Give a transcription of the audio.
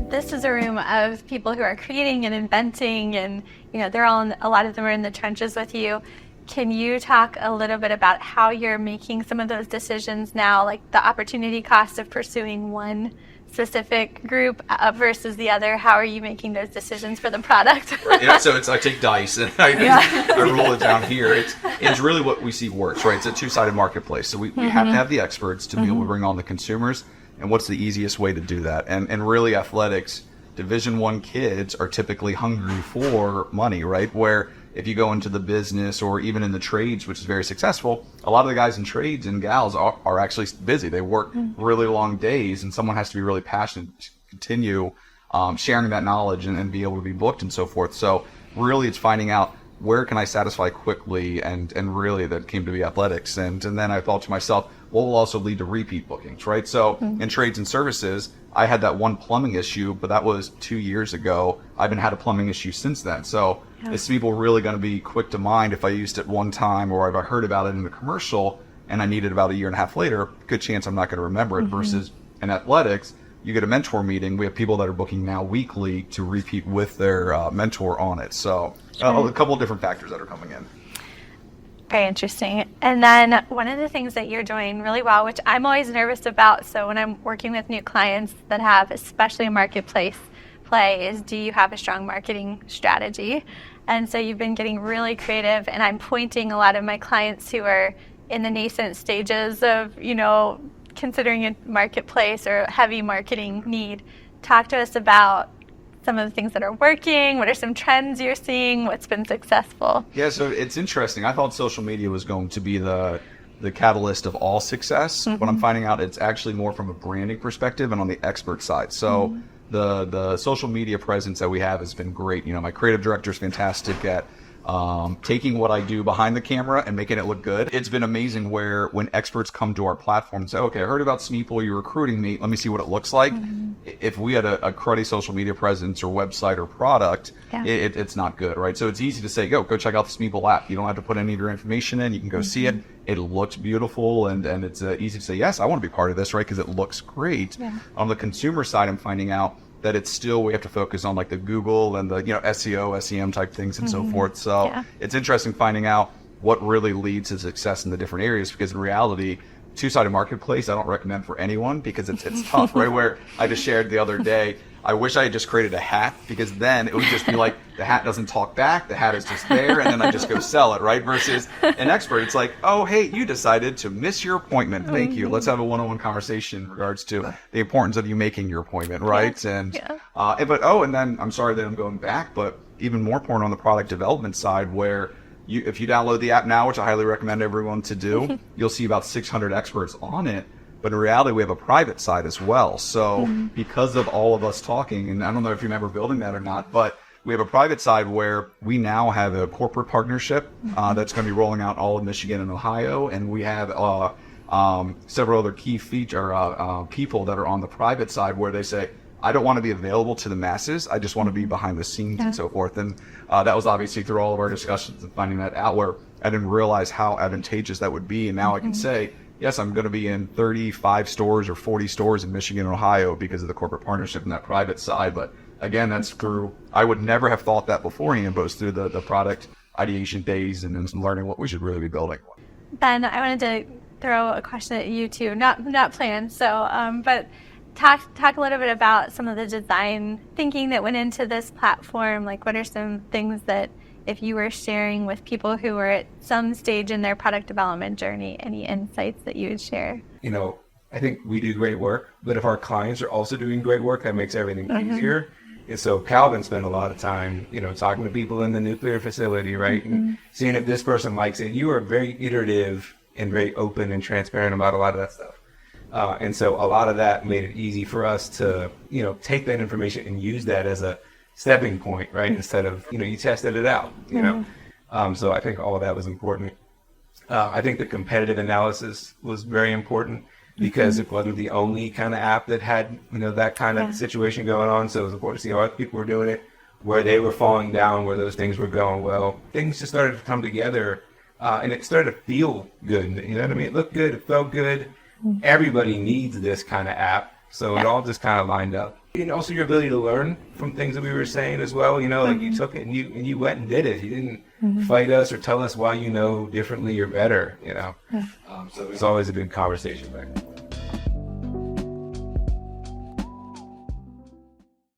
This is a room of people who are creating and inventing, and they're all a lot of them are in the trenches with you. Can you talk a little bit about how you're making some of those decisions now, like the opportunity cost of pursuing one specific group versus the other? How are you making those decisions for the product? Right, so I take dice and I roll it down here. It's really what we see works, right? It's a two-sided marketplace. So we have to have the experts to be able to bring on the consumers. And what's the easiest way to do that? And really, athletics, Division I kids are typically hungry for money, right? Where if you go into the business or even in the trades, which is very successful, a lot of the guys in trades and gals are actually busy. They work really long days, and someone has to be really passionate to continue sharing that knowledge and be able to be booked and so forth. So really, it's finding out where can I satisfy quickly, and really that came to be athletics. And then I thought to myself, what will also lead to repeat bookings, right? So in trades and services, I had that one plumbing issue, but that was 2 years ago. I haven't had a plumbing issue since then. So is Smeeple really going to be quick to mind if I used it one time, or if I heard about it in the commercial and I need it about a year and a half later? Good chance I'm not going to remember it. Versus in athletics, you get a mentor meeting. We have people that are booking now weekly to repeat with their mentor on it. So a couple of different factors that are coming in. Very interesting. And then one of the things that you're doing really well, which I'm always nervous about, so when I'm working with new clients that have especially a marketplace play, is do you have a strong marketing strategy? And so you've been getting really creative, and I'm pointing a lot of my clients who are in the nascent stages of, considering a marketplace or heavy marketing need. Talk to us about some of the things that are working. What are some trends you're seeing? What's been successful? Yeah, so it's interesting. I thought social media was going to be the catalyst of all success, but I'm finding out it's actually more from a branding perspective and on the expert side. So the social media presence that we have has been great. My creative director is fantastic at taking what I do behind the camera and making it look good. It's been amazing when experts come to our platform and say, okay, I heard about Smeeple, you're recruiting me, let me see what it looks like. If we had a cruddy social media presence or website or product, it's not good, right? So it's easy to say, go check out the Smeeple app. You don't have to put any of your information in. You can go see it. It looks beautiful, and it's easy to say, yes, I want to be part of this, right? Because it looks great. On the consumer side, I'm finding out that it's still, we have to focus on like the Google and the SEO, SEM type things and so forth. So it's interesting finding out what really leads to success in the different areas, because in reality, two-sided marketplace I don't recommend for anyone, because it's tough, right? Where I just shared the other day, I wish I had just created a hat, because then it would just be like the hat doesn't talk back, the hat is just there, and then I just go sell it, right? Versus an expert, it's like, oh, hey, you decided to miss your appointment. Thank you. Let's have a one-on-one conversation in regards to the importance of you making your appointment, right? And then I'm sorry that I'm going back, but even more important on the product development side, where if you download the app now, which I highly recommend everyone to do, you'll see about 600 experts on it. But in reality, we have a private side as well. So because of all of us talking, and I don't know if you remember building that or not, but we have a private side where we now have a corporate partnership that's going to be rolling out all of Michigan and Ohio. And we have several other key people that are on the private side where they say, I don't want to be available to the masses. I just want to be behind the scenes and so forth. And that was obviously through all of our discussions and finding that out, where I didn't realize how advantageous that would be. And now I can say, yes, I'm going to be in 35 stores or 40 stores in Michigan and Ohio because of the corporate partnership and that private side. But again, that's through, I would never have thought that beforehand, but it's through the product ideation days and then learning what we should really be building. Ben, I wanted to throw a question at you too, not planned. So, but talk a little bit about some of the design thinking that went into this platform. Like, what are some things that, if you were sharing with people who are at some stage in their product development journey, any insights that you would share? I think we do great work, but if our clients are also doing great work, that makes everything easier. And so Calvin spent a lot of time, talking to people in the nuclear facility, right? And seeing if this person likes it. You are very iterative and very open and transparent about a lot of that stuff. And so a lot of that made it easy for us to, take that information and use that as a stepping point, right? Instead of, you tested it out, So I think all of that was important. I think the competitive analysis was very important, because it wasn't the only kind of app that had, that kind of situation going on. So it was important to see how other people were doing it, where they were falling down, where those things were going well. Things just started to come together and it started to feel good. You know what I mean? It looked good. It felt good. Everybody needs this kind of app. So it all just kind of lined up. And also your ability to learn from things that we were saying as well. You know, like you took it and you went and did it. You didn't fight us or tell us why you know differently or better, you know. So it's always a good conversation back.